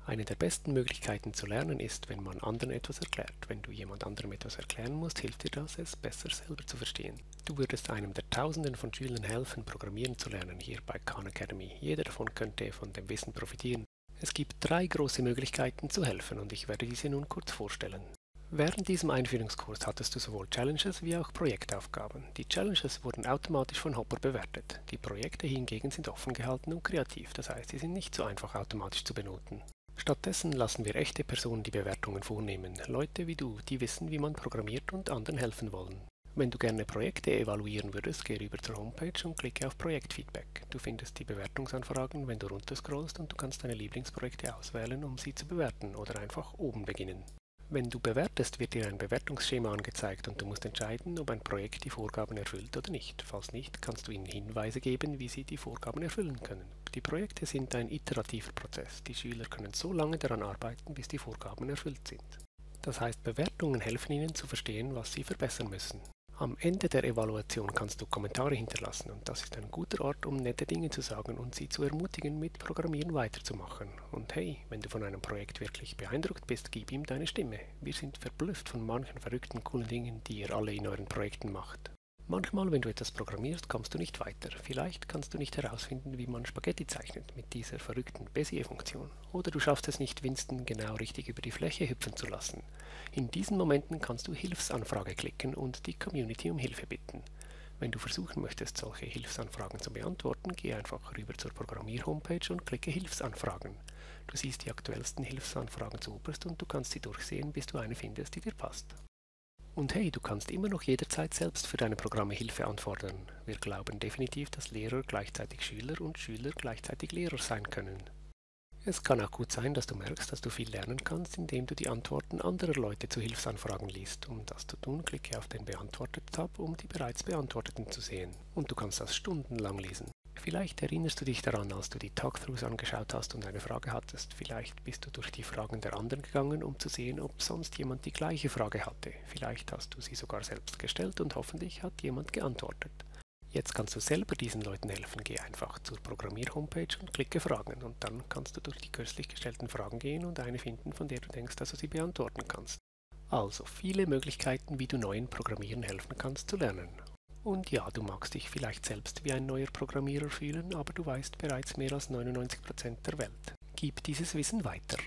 Eine der besten Möglichkeiten zu lernen ist, wenn man anderen etwas erklärt. Wenn du jemand anderem etwas erklären musst, hilft dir das, es besser selber zu verstehen. Du würdest einem der Tausenden von Schülern helfen, Programmieren zu lernen hier bei Khan Academy. Jeder davon könnte von dem Wissen profitieren. Es gibt 3 große Möglichkeiten zu helfen und ich werde diese nun kurz vorstellen. Während diesem Einführungskurs hattest du sowohl Challenges wie auch Projektaufgaben. Die Challenges wurden automatisch von Hopper bewertet. Die Projekte hingegen sind offen gehalten und kreativ, das heißt, sie sind nicht so einfach automatisch zu benoten. Stattdessen lassen wir echte Personen die Bewertungen vornehmen, Leute wie du, die wissen, wie man programmiert und anderen helfen wollen. Wenn du gerne Projekte evaluieren würdest, geh rüber zur Homepage und klicke auf Projektfeedback. Du findest die Bewertungsanfragen, wenn du runterscrollst und du kannst deine Lieblingsprojekte auswählen, um sie zu bewerten oder einfach oben beginnen. Wenn du bewertest, wird dir ein Bewertungsschema angezeigt und du musst entscheiden, ob ein Projekt die Vorgaben erfüllt oder nicht. Falls nicht, kannst du ihnen Hinweise geben, wie sie die Vorgaben erfüllen können. Die Projekte sind ein iterativer Prozess. Die Schüler können so lange daran arbeiten, bis die Vorgaben erfüllt sind. Das heißt, Bewertungen helfen ihnen zu verstehen, was sie verbessern müssen. Am Ende der Evaluation kannst du Kommentare hinterlassen und das ist ein guter Ort, um nette Dinge zu sagen und sie zu ermutigen, mit Programmieren weiterzumachen. Und hey, wenn du von einem Projekt wirklich beeindruckt bist, gib ihm deine Stimme. Wir sind verblüfft von manchen verrückten, coolen Dingen, die ihr alle in euren Projekten macht. Manchmal, wenn du etwas programmierst, kommst du nicht weiter. Vielleicht kannst du nicht herausfinden, wie man Spaghetti zeichnet mit dieser verrückten Bezier-Funktion. Oder du schaffst es nicht, Winston genau richtig über die Fläche hüpfen zu lassen. In diesen Momenten kannst du Hilfsanfrage klicken und die Community um Hilfe bitten. Wenn du versuchen möchtest, solche Hilfsanfragen zu beantworten, geh einfach rüber zur Programmier-Homepage und klicke Hilfsanfragen. Du siehst die aktuellsten Hilfsanfragen zuoberst und du kannst sie durchsehen, bis du eine findest, die dir passt. Und hey, du kannst immer noch jederzeit selbst für deine Programme Hilfe anfordern. Wir glauben definitiv, dass Lehrer gleichzeitig Schüler und Schüler gleichzeitig Lehrer sein können. Es kann auch gut sein, dass du merkst, dass du viel lernen kannst, indem du die Antworten anderer Leute zu Hilfsanfragen liest. Um das zu tun, klicke auf den Beantwortet-Tab, um die bereits beantworteten zu sehen. Und du kannst das stundenlang lesen. Vielleicht erinnerst du dich daran, als du die Talkthroughs angeschaut hast und eine Frage hattest. Vielleicht bist du durch die Fragen der anderen gegangen, um zu sehen, ob sonst jemand die gleiche Frage hatte. Vielleicht hast du sie sogar selbst gestellt und hoffentlich hat jemand geantwortet. Jetzt kannst du selber diesen Leuten helfen. Geh einfach zur Programmier-Homepage und klicke Fragen und dann kannst du durch die kürzlich gestellten Fragen gehen und eine finden, von der du denkst, dass du sie beantworten kannst. Also viele Möglichkeiten, wie du neuen Programmieren helfen kannst zu lernen. Und ja, du magst dich vielleicht selbst wie ein neuer Programmierer fühlen, aber du weißt bereits mehr als 99% der Welt. Gib dieses Wissen weiter.